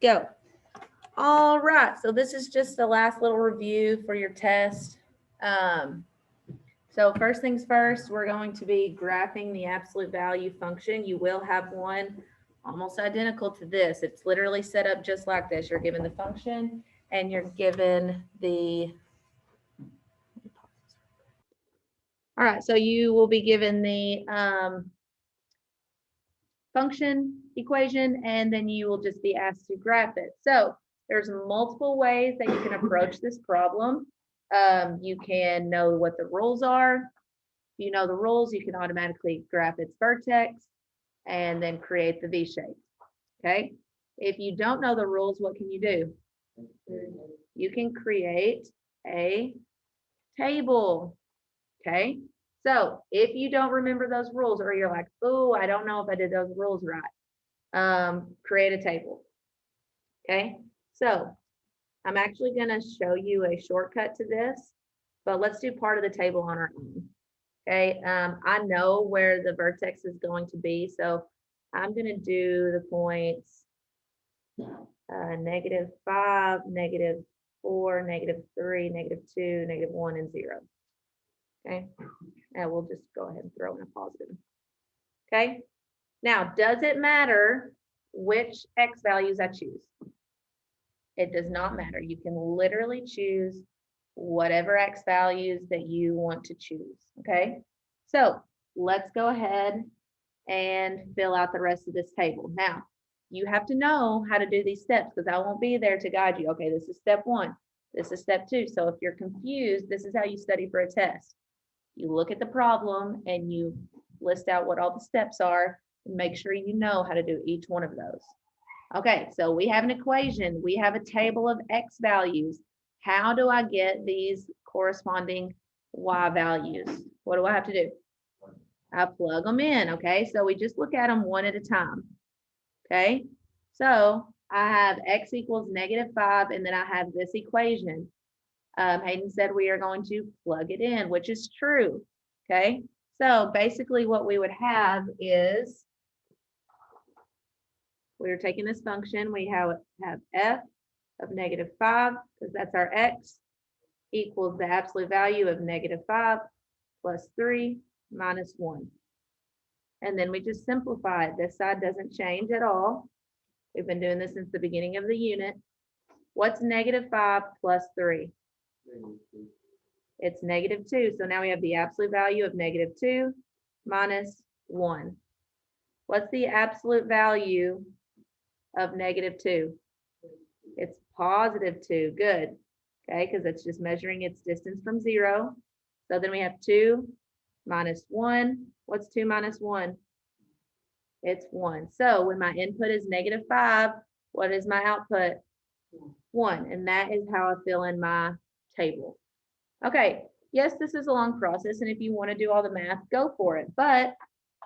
Go. All right, so this is just the last little review for your test. Um, so first things first, we're going to be graphing the absolute value function. You will have one almost identical to this. It's literally set up just like this. You're given the function and you're given the, all right, so you will be given the function equation, and then you will just be asked to graph it. So there's multiple ways that you can approach this problem. You can know what the rules are. If you know the rules, you can automatically graph its vertex and then create the V shape. Okay. If you don't know the rules, what can you do? You can create a table. Okay. So if you don't remember those rules, or you're like, oh, I don't know if I did those rules right, create a table. Okay. So I'm actually going to show you a shortcut to this, but let's do part of the table on our own. Okay. I know where the vertex is going to be. So I'm going to do the points -5, -4, -3, -2, -1, and 0. Okay. And we'll just go ahead and throw in a positive. Okay. Now, does it matter which X values I choose? It does not matter. You can literally choose whatever X values that you want to choose. Okay. So let's go ahead and fill out the rest of this table. Now, you have to know how to do these steps because I won't be there to guide you. Okay, this is step 1. This is step 2. So if you're confused, this is how you study for a test. You look at the problem and you list out what all the steps are and make sure you know how to do each one of those. Okay, so we have an equation. We have a table of X values. How do I get these corresponding Y values? What do I have to do? I plug them in, okay? So we just look at them one at a time, okay? So I have X equals -5, and then I have this equation. Hayden said we are going to plug it in, which is true, okay? So basically what we would have is, we're taking this function, we have f of -5, because that's our X, equals the absolute value of -5 plus 3 minus 1. And then we just simplify it. This side doesn't change at all. We've been doing this since the beginning of the unit. What's -5 plus 3? It's -2. So now we have the absolute value of -2 minus 1. What's the absolute value of -2? It's +2. Good. Okay, because it's just measuring its distance from 0. So then we have 2 minus 1. What's 2 minus 1? It's 1. So when my input is -5, what is my output? 1. And that is how I fill in my table. Okay, yes, this is a long process, and if you want to do all the math, go for it. But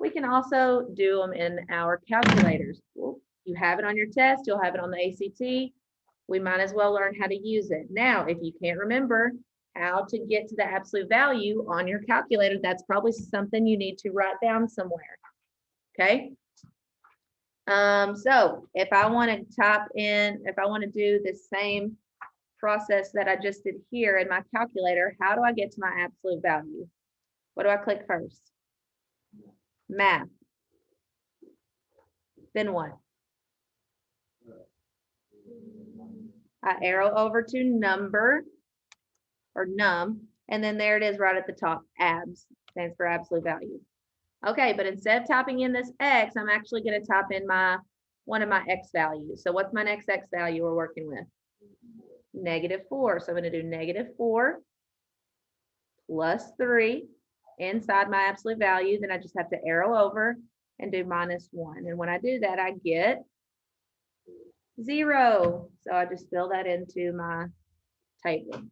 we can also do them in our calculators. You have it on your test, you'll have it on the ACT. We might as well learn how to use it. Now, if you can't remember how to get to the absolute value on your calculator, that's probably something you need to write down somewhere. Okay. So if I want to type in, if I want to do the same process that I just did here in my calculator, how do I get to my absolute value? What do I click first? Math. Then what? I arrow over to number or num, and then there it is right at the top, abs, stands for absolute value. Okay, but instead of typing in this X, I'm actually going to type in one of my X values. So what's my next X value we're working with? -4. So I'm going to do -4 plus 3 inside my absolute value. Then I just have to arrow over and do -1. And when I do that, I get 0. So I just fill that into my table.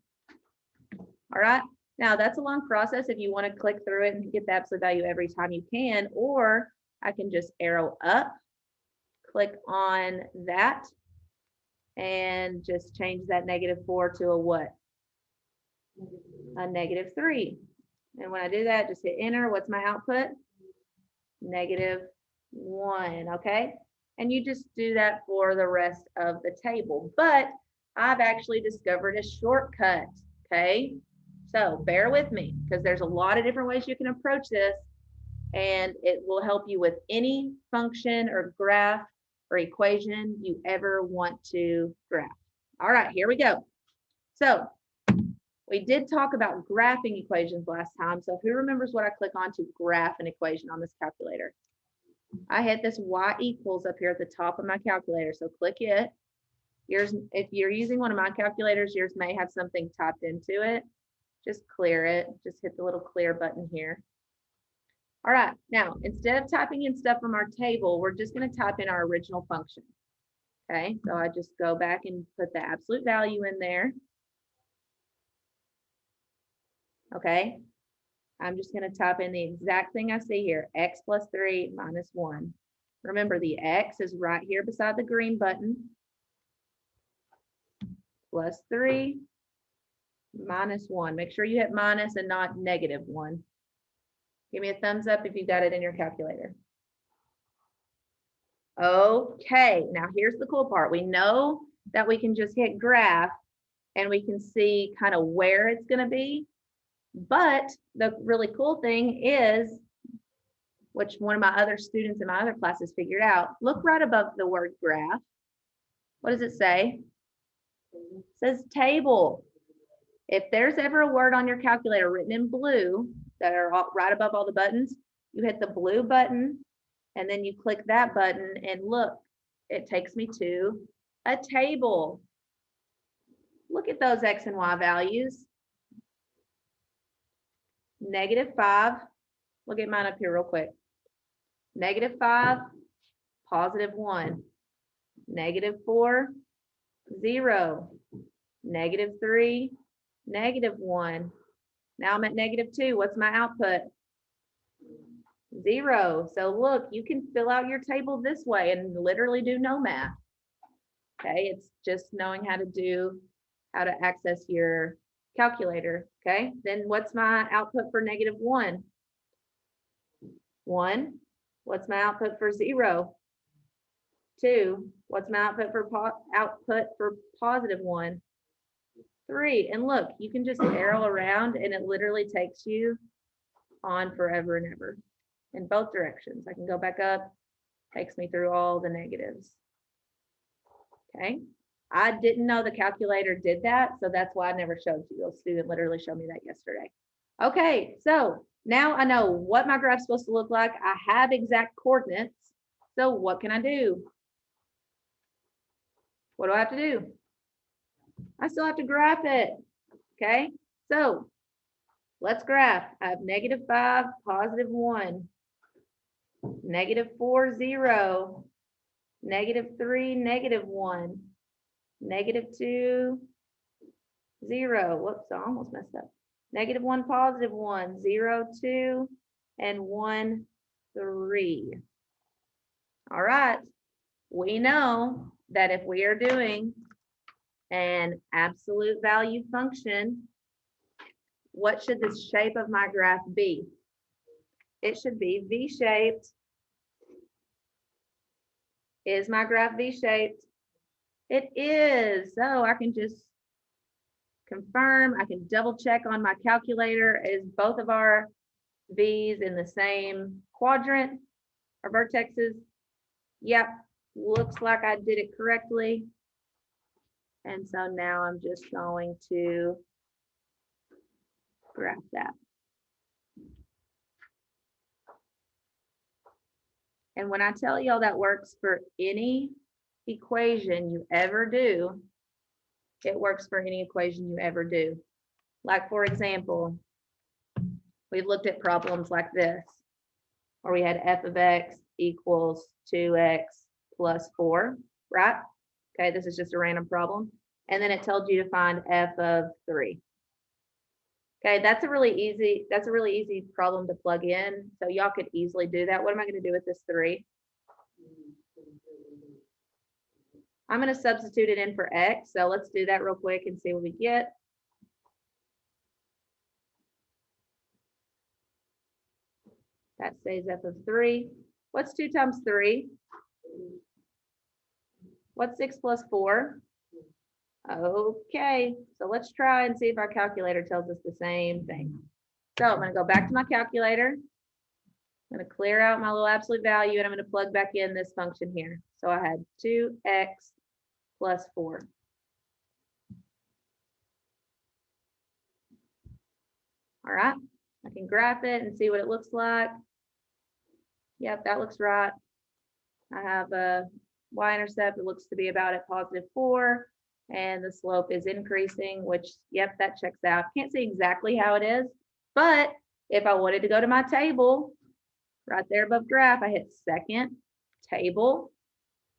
All right. Now that's a long process. If you want to click through it and get the absolute value every time you can, or I can just arrow up, click on that, and just change that -4 to a what? A -3. And when I do that, just hit enter. What's my output? -1, okay? And you just do that for the rest of the table. But I've actually discovered a shortcut, okay? So bear with me because there's a lot of different ways you can approach this, and it will help you with any function or graph or equation you ever want to graph. All right, here we go. So we did talk about graphing equations last time. So who remembers what I click on to graph an equation on this calculator? I hit this y equals up here at the top of my calculator. So click it. Yours, if you're using one of my calculators, yours may have something typed into it. Just clear it. Just hit the little clear button here. All right, now instead of typing in stuff from our table, we're just going to type in our original function. Okay, so I just go back and put the absolute value in there. Okay, I'm just going to type in the exact thing I see here, x plus 3 minus 1. Remember, the x is right here beside the green button. Plus 3 minus 1. Make sure you hit minus and not -1. Give me a thumbs up if you got it in your calculator. Okay, now here's the cool part. We know that we can just hit graph and we can see kind of where it's going to be. But the really cool thing is, which one of my other students in my other classes figured out, look right above the word graph. What does it say? It says table. If there's ever a word on your calculator written in blue that are right above all the buttons, you hit the blue button and then you click that button and look, it takes me to a table. Look at those X and Y values. -5, we'll get mine up here real quick. -5, +1, -4, 0, -3, -1. Now I'm at -2. What's my output? 0. So look, you can fill out your table this way and literally do no math. Okay, it's just knowing how to access your calculator. Okay, then what's my output for -1? 1. What's my output for 0? 2. What's my output for +1? 3. And look, you can just arrow around and it literally takes you on forever and ever in both directions. I can go back up, takes me through all the negatives. Okay, I didn't know the calculator did that, so that's why I never showed you. A student literally showed me that yesterday. Okay, so now I know what my graph's supposed to look like. I have exact coordinates. So what can I do? What do I have to do? I still have to graph it. Okay, so let's graph. I have -5, +1, -4, 0, -3, -1, -2, 0. Whoops, I almost messed up. -1, +1, 0, 2, and 1, 3. All right, we know that if we are doing an absolute value function, what should the shape of my graph be? It should be V-shaped. Is my graph V-shaped? It is. So I can just confirm, I can double check on my calculator. Is both of our V's in the same quadrant or vertexes? Yep, looks like I did it correctly. And so now I'm just going to graph that. And when I tell y'all that works for any equation you ever do, it works for any equation you ever do. Like, for example, we've looked at problems like this, where we had f of x equals 2x plus 4, right? Okay, this is just a random problem. And then it told you to find f of 3. Okay, that's a really easy problem to plug in. So y'all could easily do that. What am I going to do with this 3? I'm going to substitute it in for x. So let's do that real quick and see what we get. That says f of 3. What's 2 times 3? What's 6 plus 4? Okay, so let's try and see if our calculator tells us the same thing. So I'm going to go back to my calculator. I'm going to clear out my little absolute value and I'm going to plug back in this function here. So I had 2x plus 4. All right, I can graph it and see what it looks like. Yep, that looks right. I have a y-intercept, it looks to be about at +4, and the slope is increasing, which, yep, that checks out. Can't see exactly how it is, but if I wanted to go to my table, right there above graph, I hit second, table,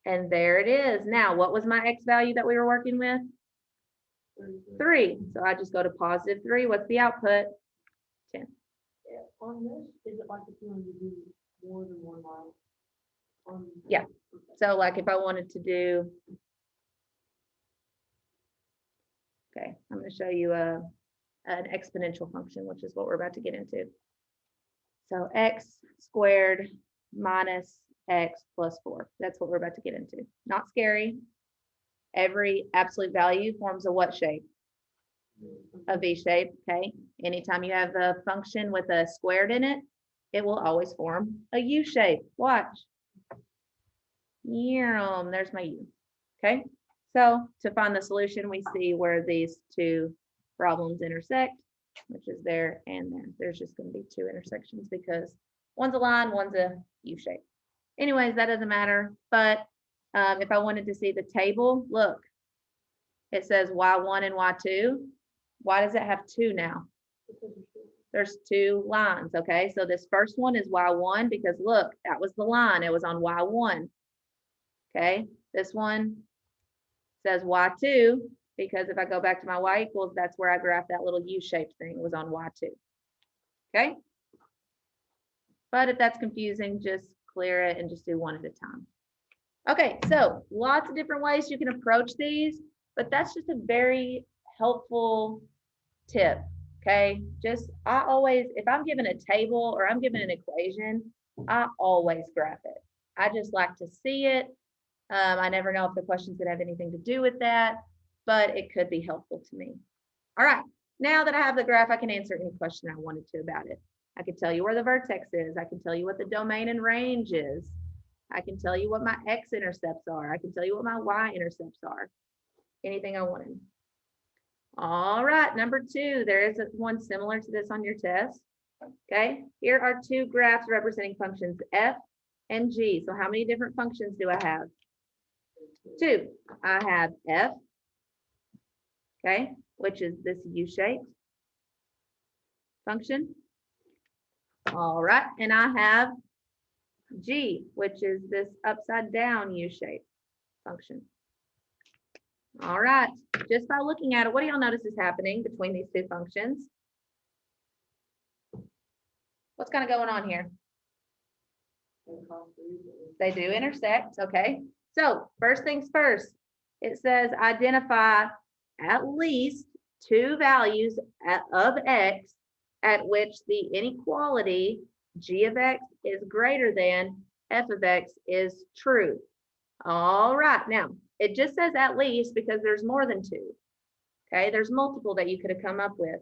and there it is. Now, what was my x value that we were working with? 3. So I just go to +3. What's the output? 10. On this, is it like if you want to do more than 1 mile? Yeah. So like if I wanted to do, okay, I'm going to show you an exponential function, which is what we're about to get into. So x squared minus x plus 4. That's what we're about to get into. Not scary. Every absolute value forms a what shape? A V shape, okay? Anytime you have a function with a squared in it, it will always form a U shape. Watch. There's my U, okay? So to find the solution, we see where these two problems intersect, which is there and there. There's just going to be 2 intersections because one's a line, one's a U shape. Anyways, that doesn't matter. But if I wanted to see the table, look, it says y1 and y2. Why does it have 2 now? There's 2 lines, okay? So this first one is y1 because look, that was the line. It was on y1. Okay, this one says y2 because if I go back to my y equals, that's where I graphed that little U-shaped thing was on y2. Okay, but if that's confusing, just clear it and just do one at a time. Okay, so lots of different ways you can approach these, but that's just a very helpful tip. Okay, I always, if I'm given a table or I'm given an equation, I always graph it. I just like to see it. I never know if the question's gonna have anything to do with that, but it could be helpful to me. All right, now that I have the graph, I can answer any question I wanted to about it. I can tell you where the vertex is. I can tell you what the domain and range is. I can tell you what my x-intercepts are. I can tell you what my y-intercepts are. Anything I wanted. All right, number 2, there is one similar to this on your test. Okay, here are 2 graphs representing functions f and g. So how many different functions do I have? 2. I have f, okay, which is this U-shaped function. All right, and I have g, which is this upside down U-shaped function. All right, just by looking at it, what do y'all notice is happening between these 2 functions? What's kind of going on here? They do intersect, okay? So first things first, it says identify at least 2 values of x at which the inequality g of x is greater than f of x is true. All right, now it just says at least because there's more than 2. Okay, there's multiple that you could have come up with.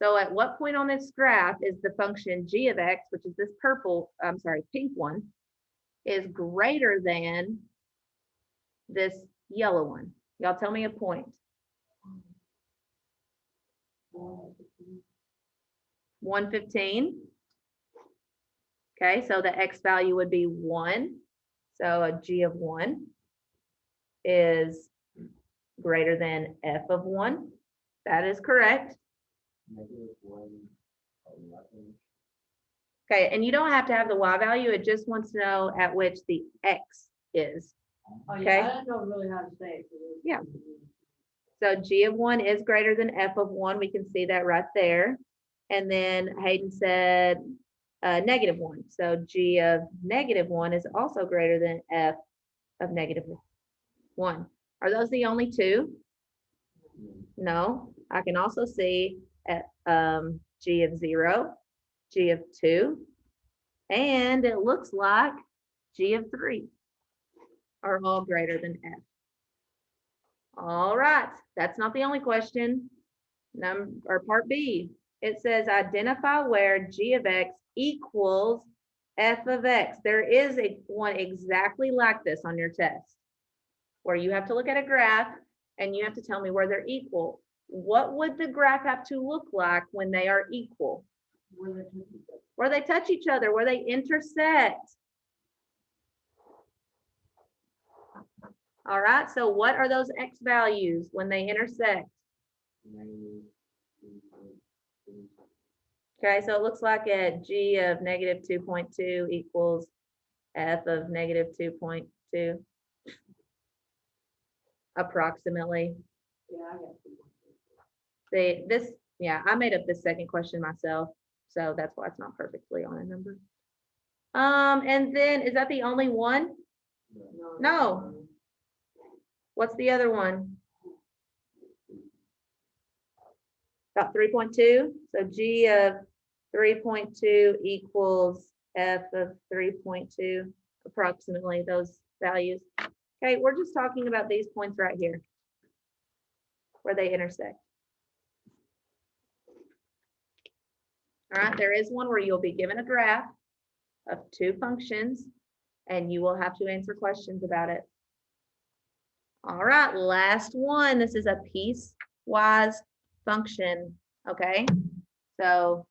So at what point on this graph is the function g of x, which is this pink one, is greater than this yellow one? Y'all tell me a point. 115. Okay, so the x value would be 1. So a g of 1 is greater than f of 1. That is correct. Okay, and you don't have to have the y value. It just wants to know at which the x is. Oh, Okay. yeah, I don't know really how to say it. Yeah. So g of 1 is greater than f of 1. We can see that right there. And then Hayden said -1. So g of -1 is also greater than f of -1. Are those the only 2? No. I can also see at g of 0, g of 2, and it looks like g of 3 are all greater than f. All right, that's not the only question. Part B, it says identify where g of x equals f of x. There is one exactly like this on your test, where you have to look at a graph and you have to tell me where they're equal. What would the graph have to look like when they are equal? Where they touch each other, where they intersect. All right, so what are those x values when they intersect? Okay, so it looks like a g of negative 2.2 equals f of negative 2.2, approximately. Yeah, I got Yeah, I made up this second question myself, so that's why it's not perfectly on a number. And then, is that the only one? No. What's the other one? About 3.2. So g of 3.2 equals f of 3.2, approximately those values. Okay, we're just talking about these points right here, where they intersect. All right, there is one where you'll be given a graph of two functions, and you will have to answer questions about it. All right, last one. This is a piecewise function, okay? So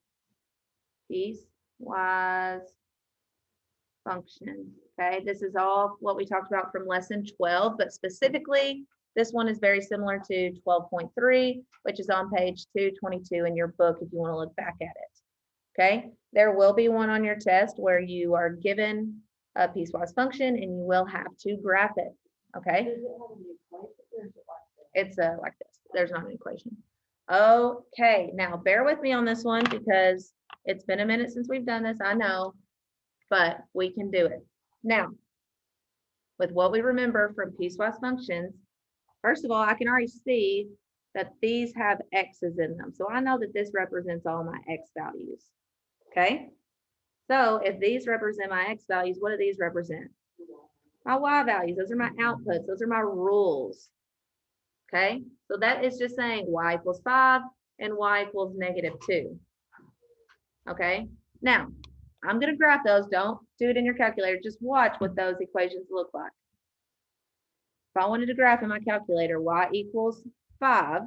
piecewise function, okay? This is all what we talked about from lesson 12, but specifically, this one is very similar to 12.3, which is on page 222 in your book if you want to look back at it, okay? There will be one on your test where you are given a piecewise function and you will have to graph it, okay? Does it have an equation or is it like that? It's like this. There's not an equation. Okay, now bear with me on this one because it's been a minute since we've done this, I know, but we can do it. Now, with what we remember from piecewise functions, first of all, I can already see that these have x's in them. So I know that this represents all my x values, okay? So if these represent my x values, what do these represent? My y values. Those are my outputs. Those are my rules. Okay, so that is just saying y equals 5 and y equals negative 2. Okay, now I'm going to graph those. Don't do it in your calculator. Just watch what those equations look like. If I wanted to graph in my calculator y equals 5,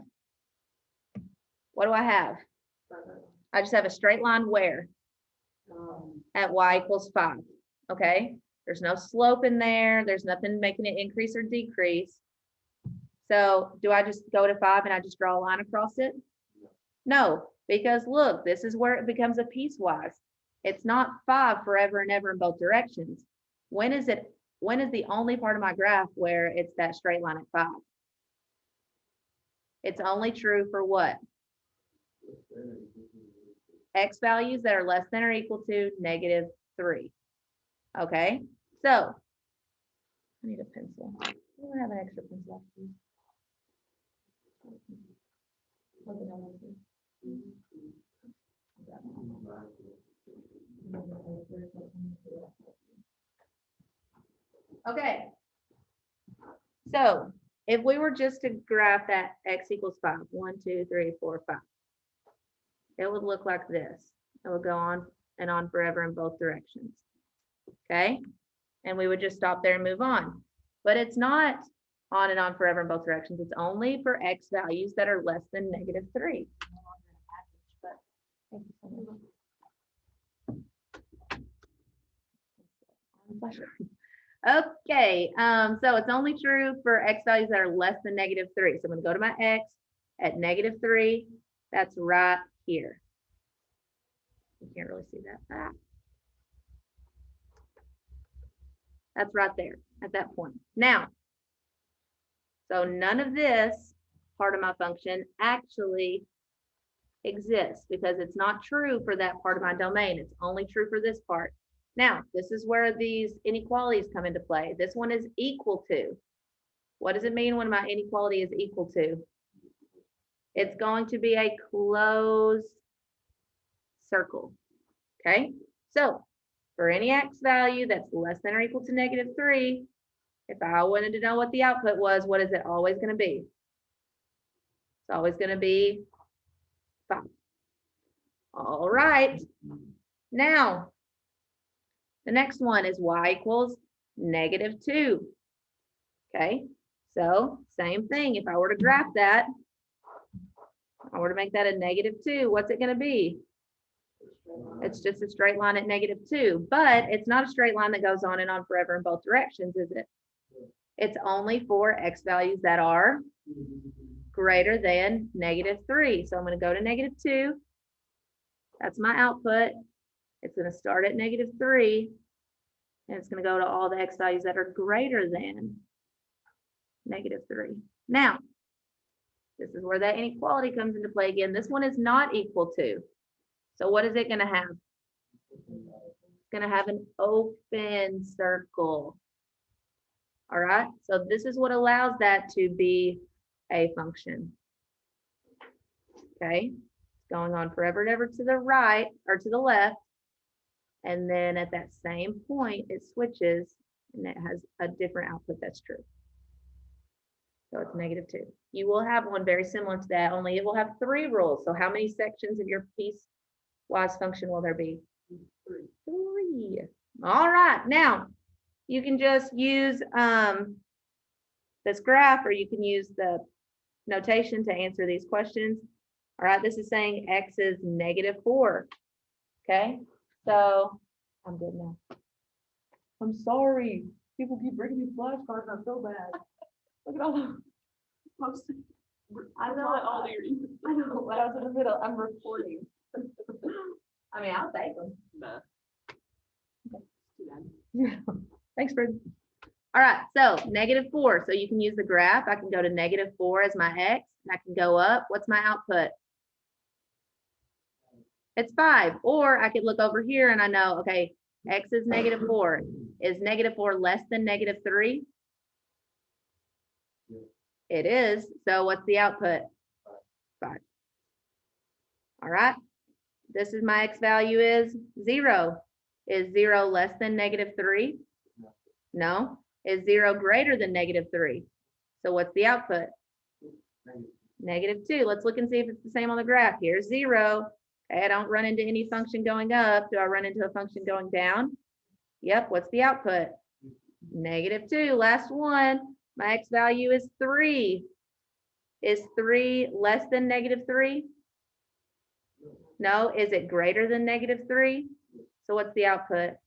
what do I have? I just have a straight line where? At y equals 5. Okay, there's no slope in there. There's nothing making it increase or decrease. So do I just go to 5 and I just draw a line across it? No, because look, this is where it becomes a piecewise. It's not 5 forever and ever in both directions. When is the only part of my graph where it's that straight line at 5? It's only true for what? X values that are less than or equal to negative 3. Okay, so I need a pencil. I don't have an extra pencil. Okay. So if we were just to graph that x equals 5, 1, 2, 3, 4, 5, it would look like this. It would go on and on forever in both directions. Okay. And we would just stop there and move on. But it's not on and on forever in both directions. It's only for x values that are less than negative 3. Okay, so it's only true for x values that are less than negative 3. So I'm going to go to my x at negative 3. That's right here. You can't really see that. That's right there at that point. Now, so none of this part of my function actually exists because it's not true for that part of my domain. It's only true for this part. Now, this is where these inequalities come into play. This one is equal to. What does it mean when my inequality is equal to? It's going to be a closed circle. Okay, so for any x value that's less than or equal to negative 3, If I wanted to know what the output was, what is it always going to be? It's always going to be 5. All right. Now, the next one is y equals -2. Okay, so same thing. If I were to graph that, I were to make that a -2, what's it going to be? It's just a straight line at -2, but it's not a straight line that goes on and on forever in both directions, is it? It's only for x values that are greater than -3. So I'm going to go to -2. That's my output. It's going to start at -3, and it's going to go to all the x values that are greater than -3. Now, this is where that inequality comes into play again. This one is not equal to. So what is it going to have? It's going to have an open circle. All right, so this is what allows that to be a function. Okay, it's going on forever and ever to the right or to the left. And then at that same point, it switches and it has a different output that's true. So it's -2. You will have one very similar to that, only it will have 3 rules. So how many sections of your piecewise function will there be? 3. All right, now you can just use this graph, or you can use the notation to answer these questions. All right, this is saying x is -4. Okay, so I'm good now. I'm sorry. People keep bringing me flashcards and I feel bad. Look at all the posts. I know all your emails. I know, but I was in the middle. I'm recording. I mean, I'll take them. Nah. Okay. Thanks, Fred. All right, so -4. So you can use the graph. I can go to -4 as my x, and I can go up. What's my output? It's 5. Or I could look over here and I know, okay, x is -4. Is -4 less than -3? It is. So what's the output? 5. All right. This is my x value is 0. Is 0 less than -3? No. Is 0 greater than -3? So what's the output? -2. Let's look and see if it's the same on the graph. Here's 0. Okay, I don't run into any function going up. Do I run into a function going down? Yep. What's the output? -2. Last one. My x value is 3. Is 3 less than -3? No. Is it greater than -3? So what's the output?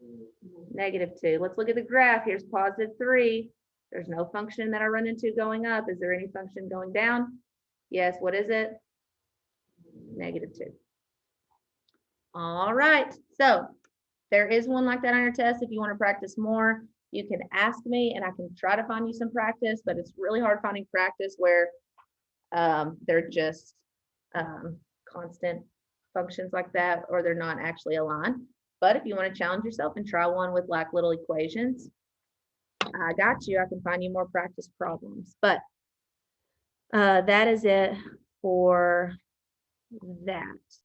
-2. Let's look at the graph. Here's +3. There's no function that I run into going up. Is there any function going down? Yes. What is it? -2. All right. So there is one like that on your test. If you want to practice more, you can ask me and I can try to find you some practice, but it's really hard finding practice where they're just constant functions like that, or they're not actually aligned. But if you want to challenge yourself and try one with like little equations, I got you. I can find you more practice problems. But that is it for that.